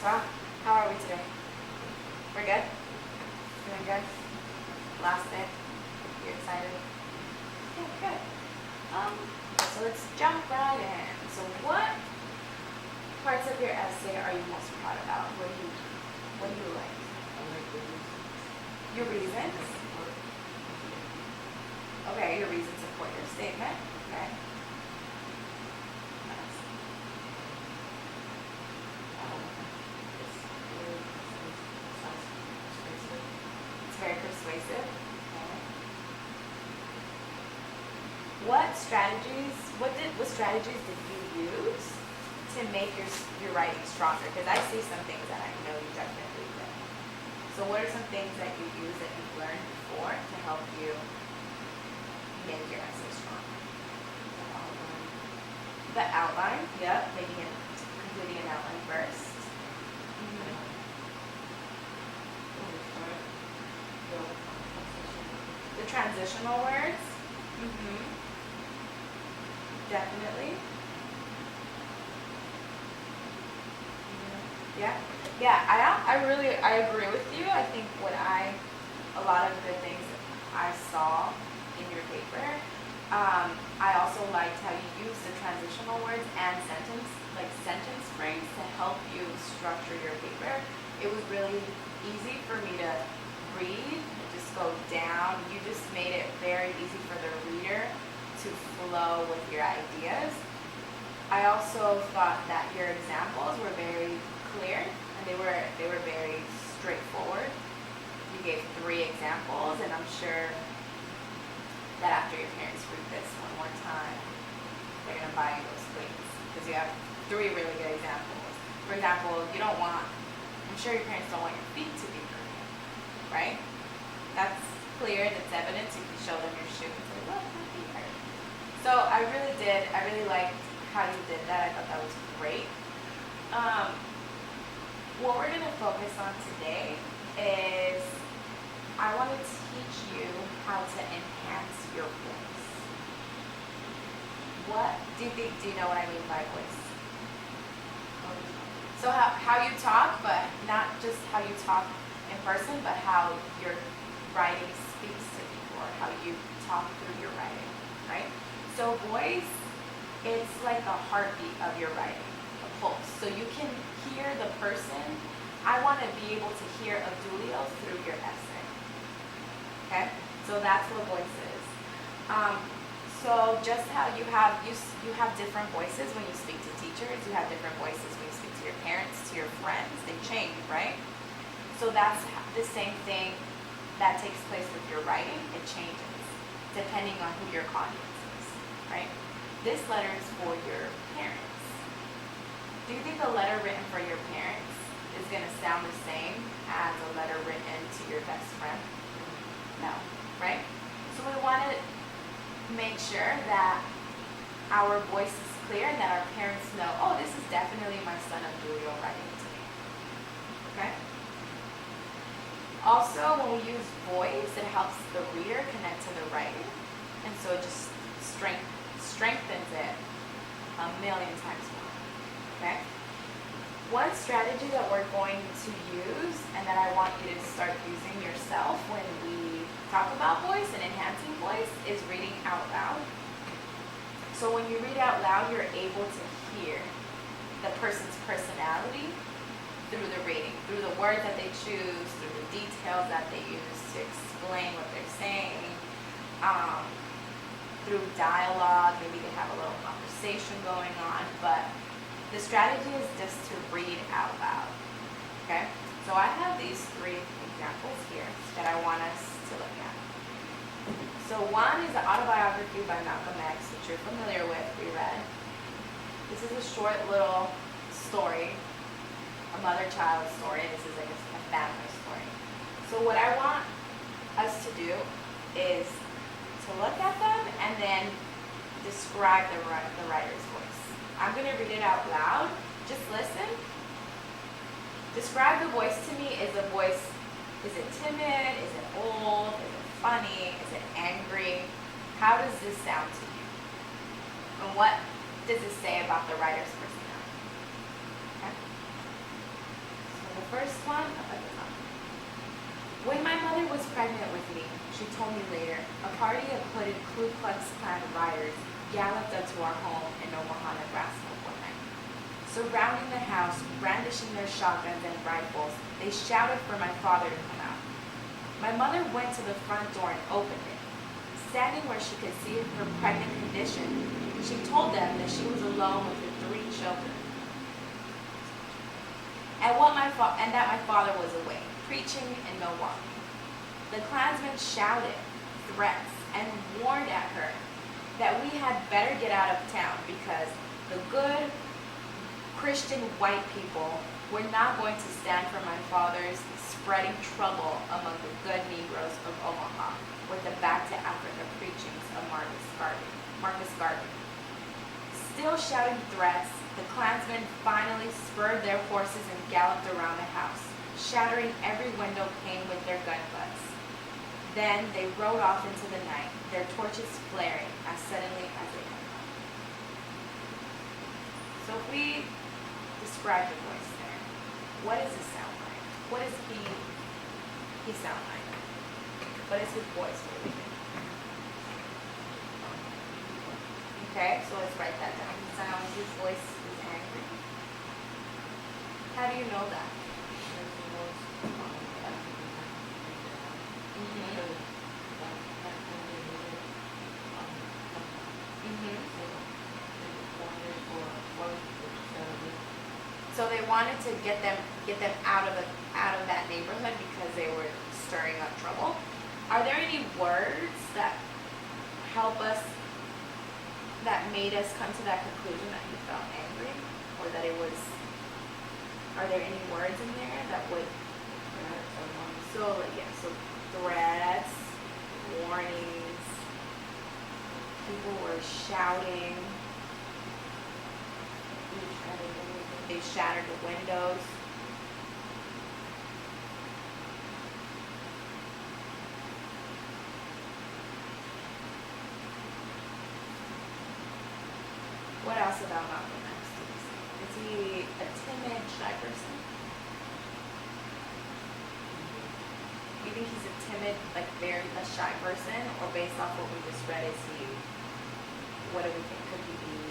Well, how are we today? We're good? Doing good? Last bit? You excited? Yeah, good. So let's jump right in. So what parts of your essay are you most proud about? What do you like? Your reasons? Okay, your reasons support your statement. Okay. Nice. It's very persuasive. Okay. What strategies did you use to make your writing stronger? Because I see some things that I know you definitely did. So what are some things that you use that you've learned before to help you make your essay stronger? The outline, yep, maybe completing an outline first. The transitional words. Definitely. Yeah. I agree with you. I think a lot of good things I saw in your paper. I also liked how you used the transitional words and sentence phrase to help you structure your paper. It was really easy for me to read, just go down. You just made it very easy for the reader to flow with your ideas. I also thought that your examples were very clear and they were very straightforward. You gave 3 examples, and I'm sure that after your parents read this one more time, they're gonna buy you those plates because you have 3 really good examples. For example, I'm sure your parents don't want your feet to be crooked, right? That's clear, that's evidence. You can show them your shoe and say, look, my feet hurt. So I really liked how you did that. I thought that was great. What we're gonna focus on today is I want to teach you how to enhance your voice. What do you know what I mean by voice? So how you talk, but not just how you talk in person, but how your writing speaks to people, or how you talk through your writing, right? So voice, it's like the heartbeat of your writing, a pulse. So you can hear the person. I want to be able to hear Abdulio through your essay. Okay? So that's what voice is. So just how you have different voices when you speak to teachers, you have different voices when you speak to your parents, to your friends. They change, right? So that's the same thing that takes place with your writing. It changes depending on who your audience is, right? This letter is for your parents. Do you think a letter written for your parents is going to sound the same as a letter written to your best friend? No, right? So we want to make sure that our voice is clear and that our parents know, oh, this is definitely my son Abdulio writing to me. Okay? Also, when we use voice, it helps the reader connect to the writing, and so it just strengthens it a million times more. Okay? One strategy that we're going to use and that I want you to start using yourself when we talk about voice and enhancing voice is reading out loud. So when you read out loud, you're able to hear the person's personality through the reading, through the words that they choose, through the details that they use to explain what they're saying, through dialogue. Maybe they have a little conversation going on, but the strategy is just to read out loud. Okay? So I have these 3 examples here that I want us to look at. So one is the autobiography by Malcolm X, which you're familiar with, we read. This is a short little story, a mother-child story. This is like a family story. So what I want us to do is to look at them and then describe the writer's voice. I'm going to read it out loud. Just listen. Describe the voice to me. Is it timid? Is it old? Is it funny? Is it angry? How does this sound to you? And what does it say about the writer's personality? Okay? first one, up at the top. When my mother was pregnant with me, she told me later, a party of hooded Ku Klux Klan rioters galloped up to our home in Omaha, Nebraska one night. Surrounding the house, brandishing their shotguns and rifles, they shouted for my father to come out. My mother went to the front door and opened it. Standing where she could see her pregnant condition, she told them that she was alone with her 3 children, and that my father was away, preaching in Milwaukee. The Klansmen shouted threats and warned at her that we had better get out of town because the good Christian white people were not going to stand for my father's spreading trouble among the good Negroes of Omaha with the Back to Africa preachings of Marcus Garvey. Still shouting threats, the Klansmen finally spurred their horses and galloped around the house, shattering every window pane with their gun butts. Then they rode off into the night, their torches flaring as suddenly as they had come. So if we describe the voice there, what does it sound like? What does he sound like? What is his voice? What do we think? Okay, so let's write that down. His voice is angry. How do you know that? So they wanted to get them out of that neighborhood because they were stirring up trouble. Are there any words that help us, that made us come to that conclusion that he felt angry, or that it was? Are there any words in there that would? So threats, warnings. People were shouting. They shattered the windows. What else about Malcolm X do you see? Is he a timid, shy person? Do you think he's a timid, like a shy person? Or based off what we just read, what do we think? Could he be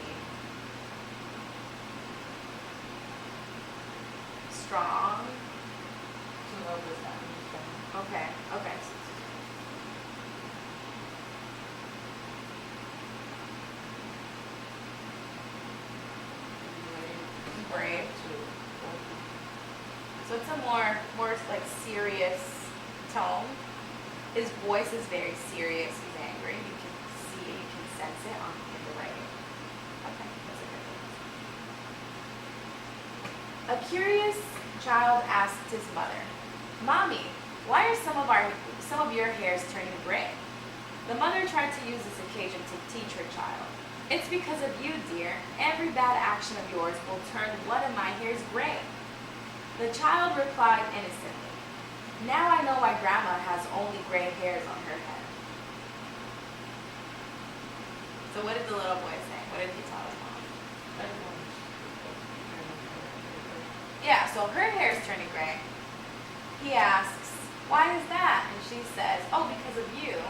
strong? Okay. Brave. So it's a more like serious tone. His voice is very serious. He's angry. You can see it. You can sense it in the writing. Okay, that's a good one. A curious child asked his mother, "Mommy, why are some of your hairs turning gray?" The mother tried to use this occasion to teach her child. "It's because of you, dear. Every bad action of yours will turn one of my hairs gray." The child replied innocently, "Now I know why Grandma has only gray hairs on her head." So what did the little boy say? What did he tell his mom? Yeah, so her hair's turning gray. He asks, "Why is that?" And she says, "Oh, because of you."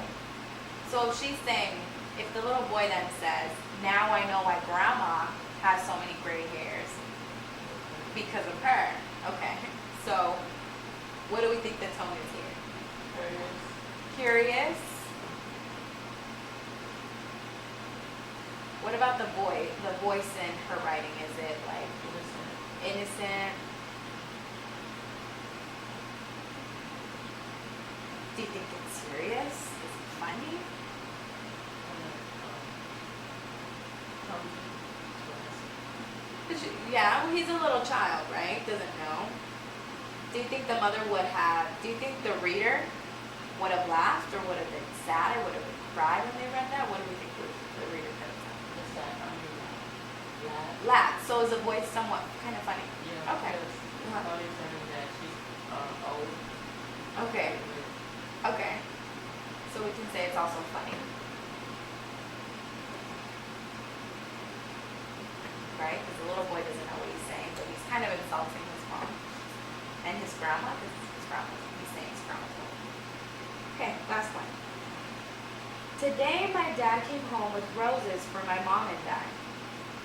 So she's saying, if the little boy then says, "Now I know why Grandma has so many gray hairs," because of her. Okay, so what do we think the tone is here? Curious. What about the voice in her writing? Is it like innocent? Do you think it's serious? Is it funny? Yeah, well, he's a little child, right? Doesn't know. Do you think the mother do you think the reader would have laughed, or would have been sad, or would have cried when they read that? What do we think the reader could have done? Laughed. So is the voice somewhat kind of funny? Yeah. Okay. Somebody saying that she's old. Okay. Okay. So we can say it's also funny. Right? Because the little boy doesn't know what he's saying, but he's kind of insulting his mom. And his grandma, because his grandma, he's saying his grandma told him. Okay, last one. Today my dad came home with roses for my mom and I.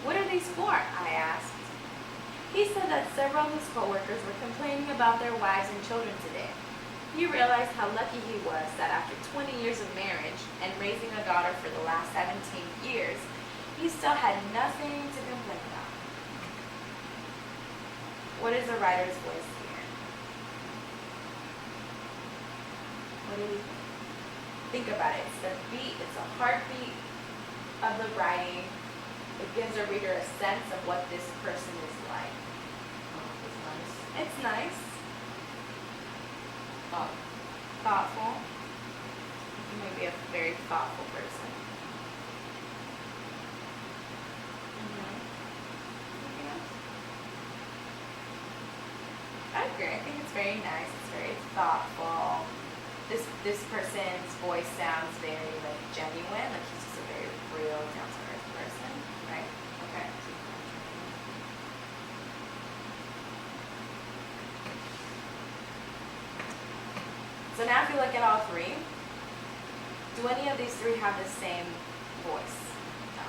What are these for? I asked. He said that several of his coworkers were complaining about their wives and children today. He realized how lucky he was that after 20 years of marriage and raising a daughter for the last 17 years, he still had nothing to complain about. What is the writer's voice here? What do you think? Think about it. It's the beat, it's a heartbeat of the writing. It gives a reader a sense of what this person is like. It's nice. It's nice. Thought. Thoughtful. You may be a very thoughtful person. Anything else? I agree. I think it's very nice. It's very thoughtful. This person's voice sounds very like genuine. Like he's just a very real, down to earth person, right? Okay. So now if you look at all three, do any of these three have the same voice? No.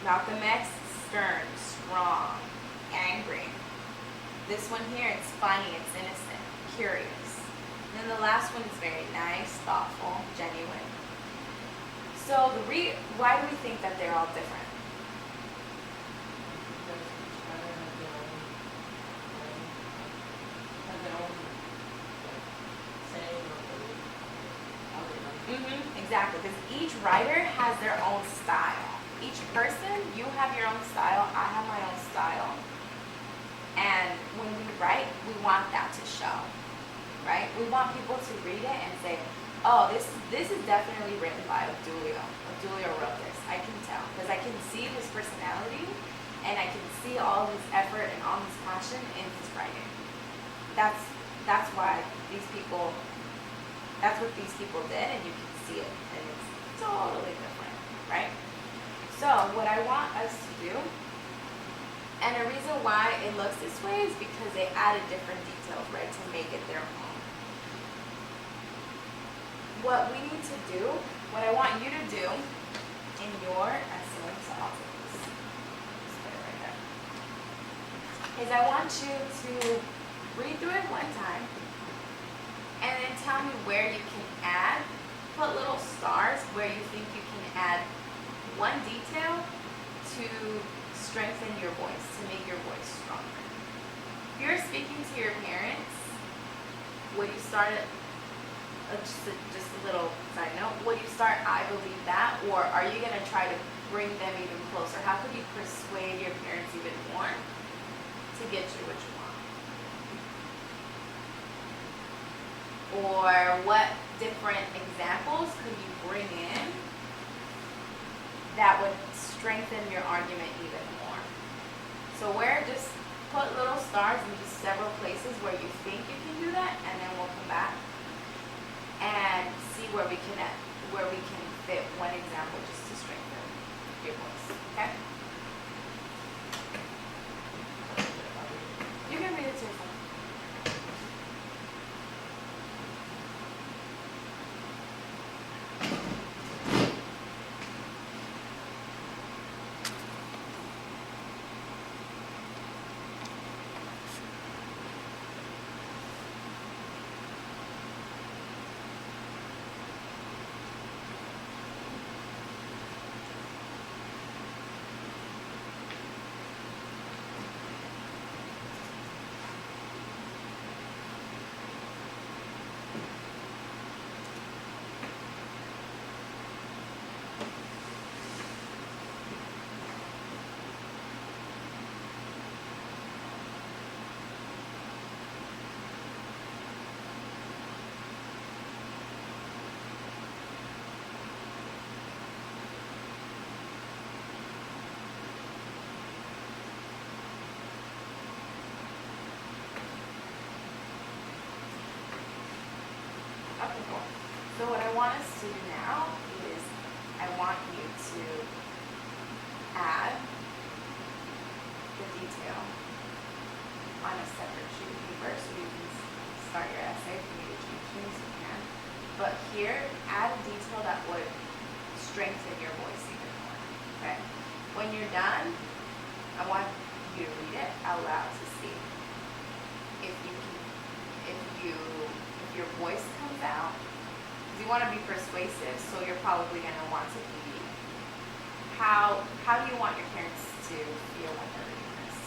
Malcolm X, stern, strong, angry. This one here, it's funny, it's innocent, curious. And then the last one is very nice, thoughtful, genuine. So why do we think that they're all different? Because each writer has their own like, saying or belief, how they like it. Exactly, because each writer has their own style. Each person, you have your own style, I have my own style. And when we write, we want that to show, right? We want people to read it and say, oh, this is definitely written by Obdulio. Obdulio wrote this. I can tell, because I can see his personality, and I can see all his effort and all his passion in his writing. That's why these people, that's what these people did, and you can see it, and it's totally different, right? So what I want us to do, and the reason why it looks this way is because they added different details, right, to make it their own. What we need to do, what I want you to do in your essay, so I'll take this, just put it right there, is I want you to read through it one time, and then tell me where you can add, put little stars where you think you can add one detail to strengthen your voice, to make your voice stronger. If you're speaking to your parents, would you start at, just a little side note, would you start, I believe that, or are you going to try to bring them even closer? How could you persuade your parents even more to get you what you want? Or what different examples could you bring in that would strengthen your argument even more? So just put little stars in just several places where you think you can do that, and then we'll come back and see where we can fit one example just to strengthen your voice. Okay? You can read it to yourself. Okay, cool. So what I want us to do now is I want you to add the detail on on a separate sheet of paper so you can start your essay. If you need to change things, you can. But here, add a detail that would strengthen your voice even more. Okay? When you're done, I want you to read it out loud to see if you can, if your voice comes out. Because you want to be persuasive, so you're probably going to want to be. How do you want your parents to feel when they're reading this?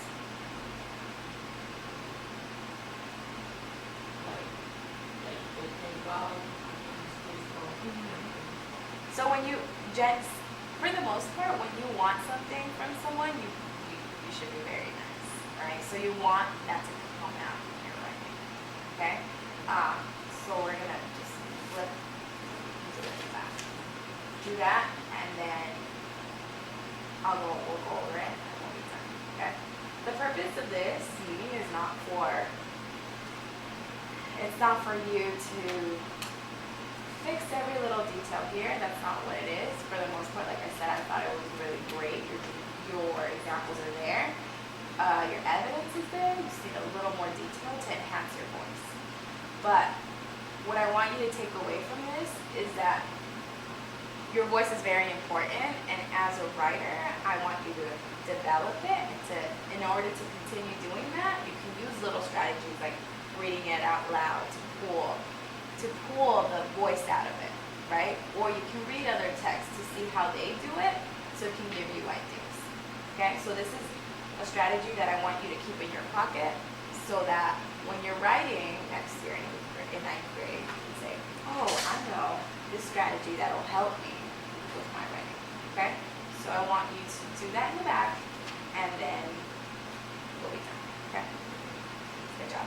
Like they think, wow, this is So when you, for the most part, when you want something from someone, you should be very nice, right? So you want that to come out when you're writing, okay? So we're gonna just flip into the back. Do that, and then we'll go over it, and we'll be done, okay? The purpose of this meeting is not for you to fix every little detail here. That's not what it is. For the most part, like I said, I thought it was really great. Your examples are there. Your evidence is there. You just need a little more detail to enhance your voice. But what I want you to take away from this is that your voice is very important, and as a writer, I want you to develop it. In order to continue doing that, you can use little strategies like reading it out loud to pull the voice out of it, right? Or you can read other texts to see how they do it, so it can give you ideas. Okay, so this is a strategy that I want you to keep in your pocket, so that when you're writing next year in ninth grade, you can say, oh, I know this strategy that'll help me with my writing. Okay, so I want you to do that in the back, and then we'll be done. Okay, good job.